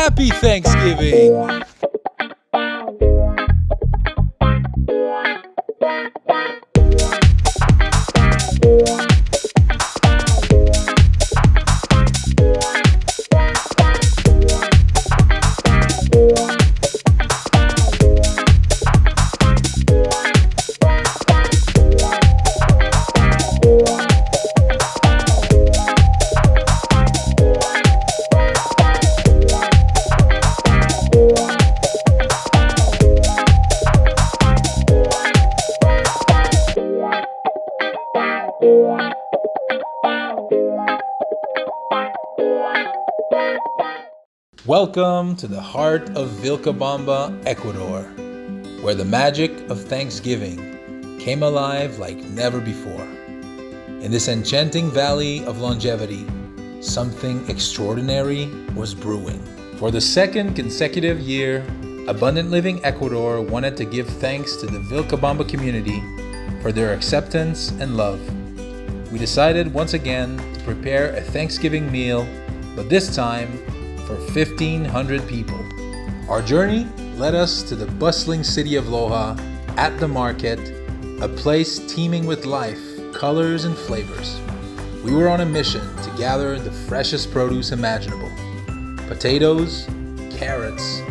Happy Thanksgiving! Welcome to the heart of Vilcabamba, Ecuador, where the magic of Thanksgiving came alive like never before. In this enchanting valley of longevity, something extraordinary was brewing. For the second consecutive year, Abundant Living Ecuador wanted to give thanks to the Vilcabamba community for their acceptance and love. We decided once again to prepare a Thanksgiving meal, but this time for 1,500 people. Our journey led us to the bustling city of Loja, at the market, a place teeming with life, colors, and flavors. We were on a mission to gather the freshest produce imaginable. Potatoes, carrots,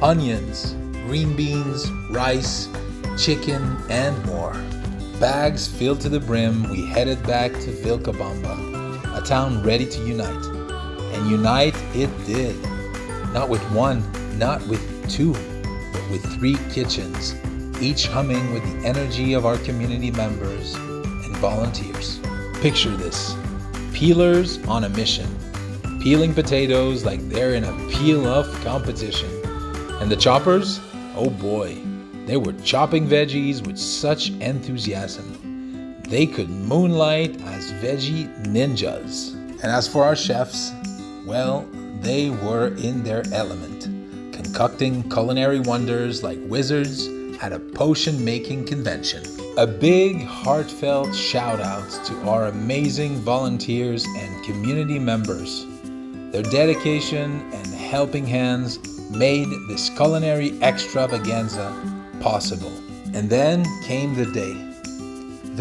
onions, green beans, rice, chicken, and more. Bags filled to the brim, we headed back to Vilcabamba, a town ready to unite. And unite it did. Not with one, not with two, but with 3 kitchens, each humming with the energy of our community members and volunteers. Picture this: peelers on a mission, peeling potatoes like they're in a peel-off competition. And the choppers? Oh boy, they were chopping veggies with such enthusiasm. They could moonlight as veggie ninjas. And as for our chefs, well, they were in their element, concocting culinary wonders like wizards at a potion-making convention. A big, heartfelt shout-out to our amazing volunteers and community members. Their dedication and helping hands made this culinary extravaganza possible. And then came the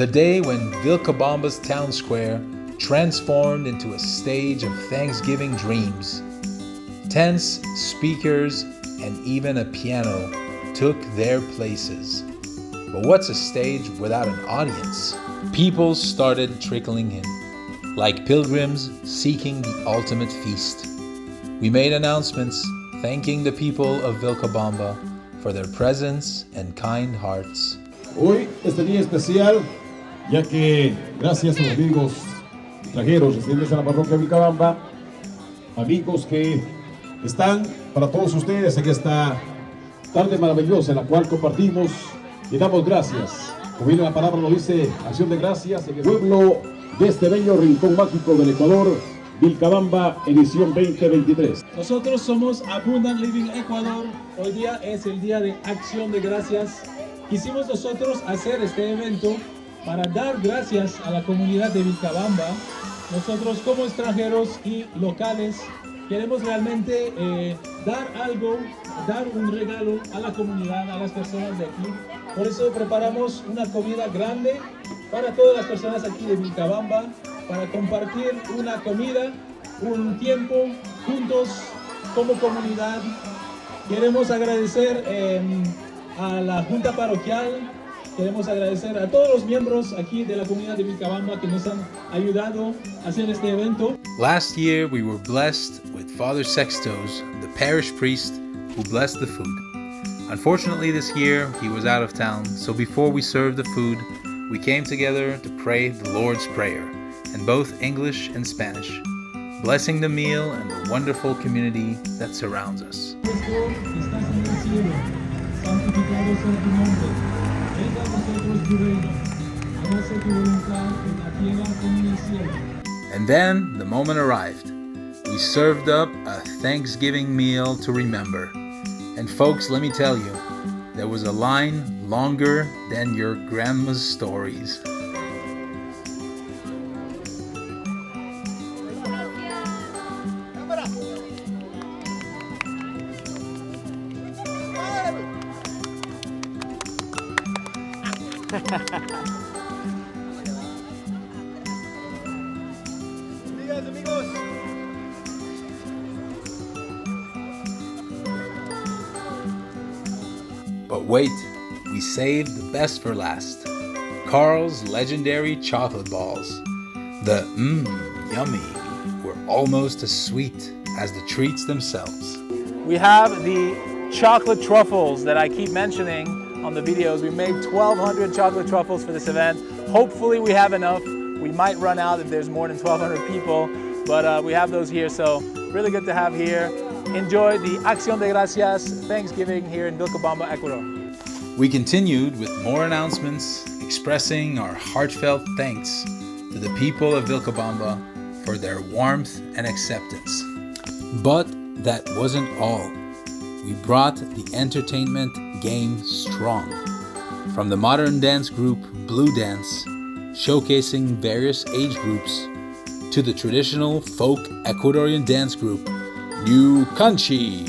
day when Vilcabamba's town square transformed into a stage of Thanksgiving dreams. Tents, speakers, and even a piano took their places. But what's a stage without an audience? People started trickling in, like pilgrims seeking the ultimate feast. We made announcements thanking the people of Vilcabamba for their presence and kind hearts. Hoy este día especial, ya que gracias a los amigos extranjeros residentes en la parroquia de Vilcabamba, amigos que están para todos ustedes en esta tarde maravillosa en la cual compartimos y damos gracias. Como bien la palabra lo dice, acción de gracias en el pueblo de este bello rincón mágico del Ecuador, Vilcabamba, edición 2023. Nosotros somos Abundant Living Ecuador. Hoy día es el día de acción de gracias. Quisimos nosotros hacer este evento para dar gracias a la comunidad de Vilcabamba. Nosotros como extranjeros y locales queremos realmente dar algo, dar un regalo a la comunidad, a las personas de aquí. Por eso preparamos una comida grande para todas las personas aquí de Vilcabamba, para compartir una comida, un tiempo juntos como comunidad. Queremos agradecer a la Junta Parroquial. Queremos agradecer a todos los miembros aquí de la comunidad de Vilcabamba que nos han ayudado a hacer este evento. Last year, we were blessed with Father Sextos, the parish priest who blessed the food. Unfortunately, this year, he was out of town, so before we served the food, we came together to pray the Lord's Prayer in both English and Spanish, blessing the meal and the wonderful community that surrounds us. Santificado sea tu nombre, venga a nosotros tu reino, hágase tu voluntad en la tierra como en el cielo. And then the moment arrived. We served up a Thanksgiving meal to remember. And folks, let me tell you, there was a line longer than your grandma's stories. But wait, we saved the best for last. Carl's legendary chocolate balls. The yummy were almost as sweet as the treats themselves. We have the chocolate truffles that I keep mentioning on the videos. We made 1,200 chocolate truffles for this event. Hopefully we have enough. We might run out if there's more than 1,200 people, but we have those here, so really good to have here. Enjoy the Acción de Gracias Thanksgiving here in Vilcabamba, Ecuador. We continued with more announcements expressing our heartfelt thanks to the people of Vilcabamba for their warmth and acceptance. But that wasn't all. We brought the entertainment game strong. From the modern dance group Blue Dance, showcasing various age groups, to the traditional folk Ecuadorian dance group New Country.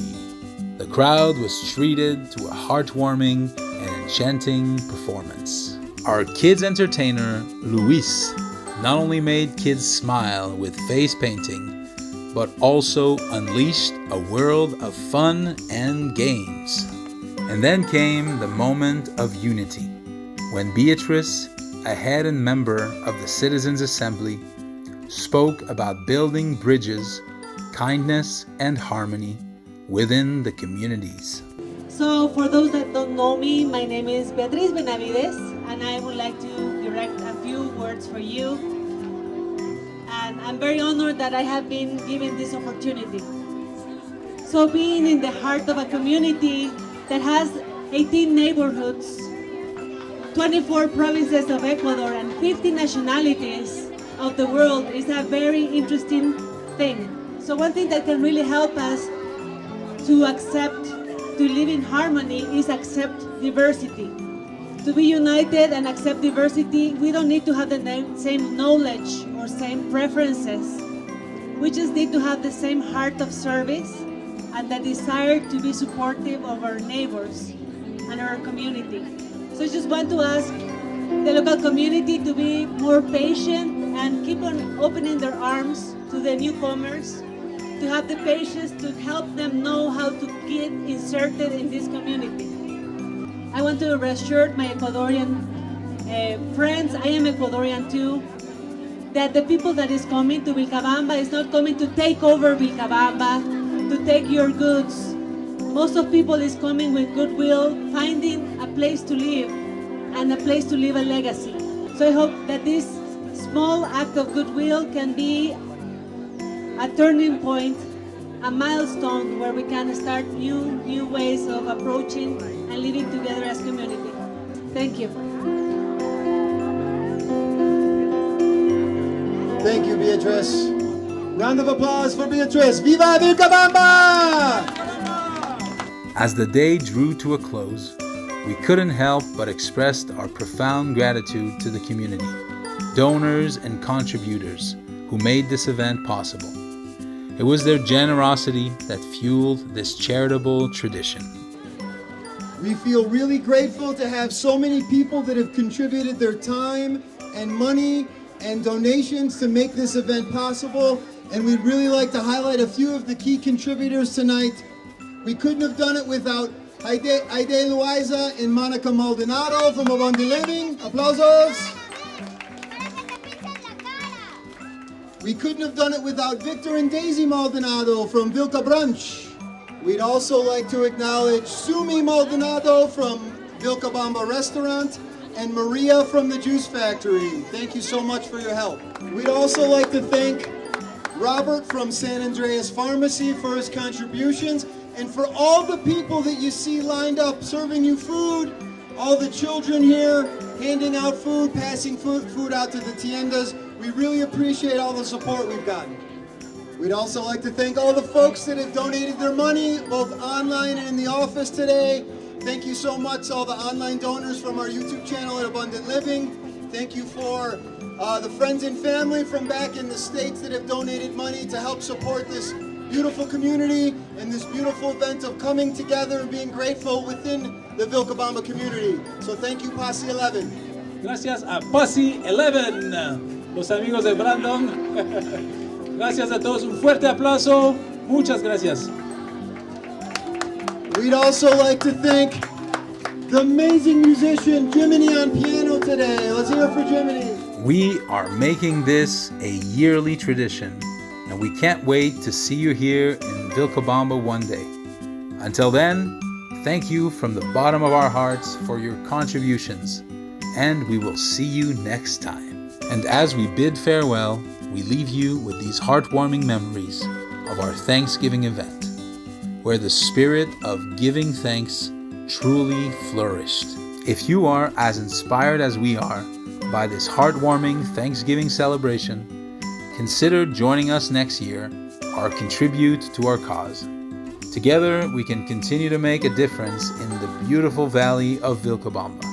The crowd was treated to a heartwarming and enchanting performance. Our kids entertainer, Luis, not only made kids smile with face painting, but also unleashed a world of fun and games. And then came the moment of unity, when Beatrice, a head and member of the Citizens Assembly, spoke about building bridges, kindness, and harmony within the communities. So for those that don't know me, my name is Beatriz Benavides, and I would like to direct a few words for you. And I'm very honored that I have been given this opportunity. So being in the heart of a community that has 18 neighborhoods, 24 provinces of Ecuador, and 50 nationalities of the world is a very interesting thing. So one thing that can really help us to accept, to live in harmony, is accept diversity. To be united and accept diversity, we don't need to have the same knowledge or same preferences. We just need to have the same heart of service and the desire to be supportive of our neighbors and our community. So I just want to ask the local community to be more patient and keep on opening their arms to the newcomers, to have the patience to help them know how to get inserted in this community. I want to reassure my Ecuadorian friends, I am Ecuadorian too, that the people that is coming to Vilcabamba is not coming to take over Vilcabamba, to take your goods. Most of people is coming with goodwill, finding a place to live and a place to leave a legacy. So I hope that this small act of goodwill can be a turning point, a milestone where we can start new ways of approaching and living together as community. Thank you. Thank you, Beatrice. Round of applause for Beatrice. Viva Vilcabamba! As the day drew to a close, we couldn't help but express our profound gratitude to the community, donors and contributors who made this event possible. It was their generosity that fueled this charitable tradition. We feel really grateful to have so many people that have contributed their time and money and donations to make this event possible. And we'd really like to highlight a few of the key contributors tonight. We couldn't have done it without Haydee, Loaiza, and Monica Maldonado from Mldnd. Aplausos. We couldn't have done it without Victor and Daisy Maldonado from Vilcabrunch. We'd also like to acknowledge Summy Maldonado from Vilcabamba Restaurant and Maria from the Juice Factory. Thank you so much for your help. We'd also like to thank Robert from San Andreas Pharmacy for his contributions, and for all the people that you see lined up serving you food, all the children here handing out food, passing food out to the tiendas. We really appreciate all the support we've gotten. We'd also like to thank all the folks that have donated their money, both online and in the office today. Thank you so much, all the online donors from our YouTube channel at Abundant Living. Thank you for the friends and family from back in the States that have donated money to help support this beautiful community and this beautiful event of coming together and being grateful within the Vilcabamba community. So thank you, Posse 11. Gracias a Posse 11, los amigos de Brandon. Gracias a todos, un fuerte aplauso. Muchas gracias. We'd also like to thank the amazing musician Jimini on piano today. Let's hear it for Jimini. We are making this a yearly tradition, and we can't wait to see you here in Vilcabamba one day. Until then, thank you from the bottom of our hearts for your contributions, and we will see you next time. And as we bid farewell, we leave you with these heartwarming memories of our Thanksgiving event, where the spirit of giving thanks truly flourished. If you are as inspired as we are by this heartwarming Thanksgiving celebration, consider joining us next year or contribute to our cause. Together, we can continue to make a difference in the beautiful valley of Vilcabamba.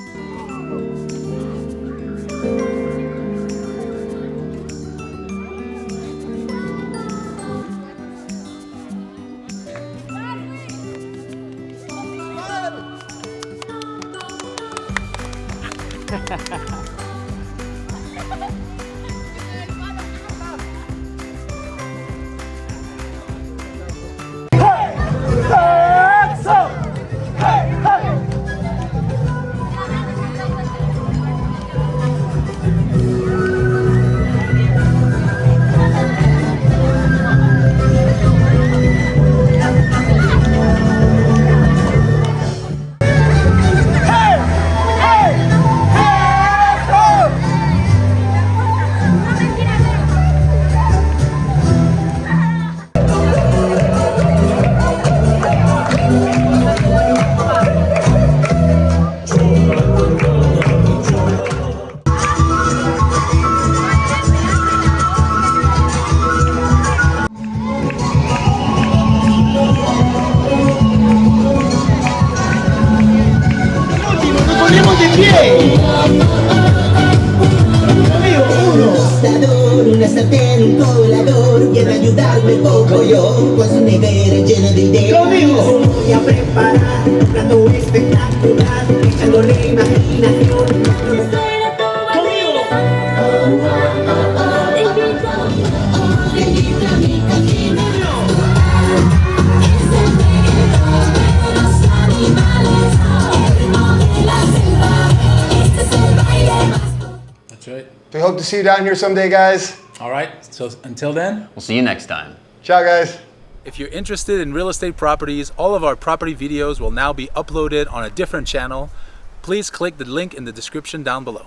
Una sartén, un colador, viene a ayudarme poco yo, con su nevera llena de ideas. Voy a preparar un plato espectacular, echándole imaginación. ¡Conmigo! Te invito a mi cocina. Es el reggaetón de los animales, el ritmo de la selva. Este es el baile más. That's right. We hope to see you down here someday, guys. All right, so until then, We'll see you next time. Ciao, guys. if you're interested in real estate properties, all of our property videos will now be uploaded on a different channel. Please click the link in the description down below.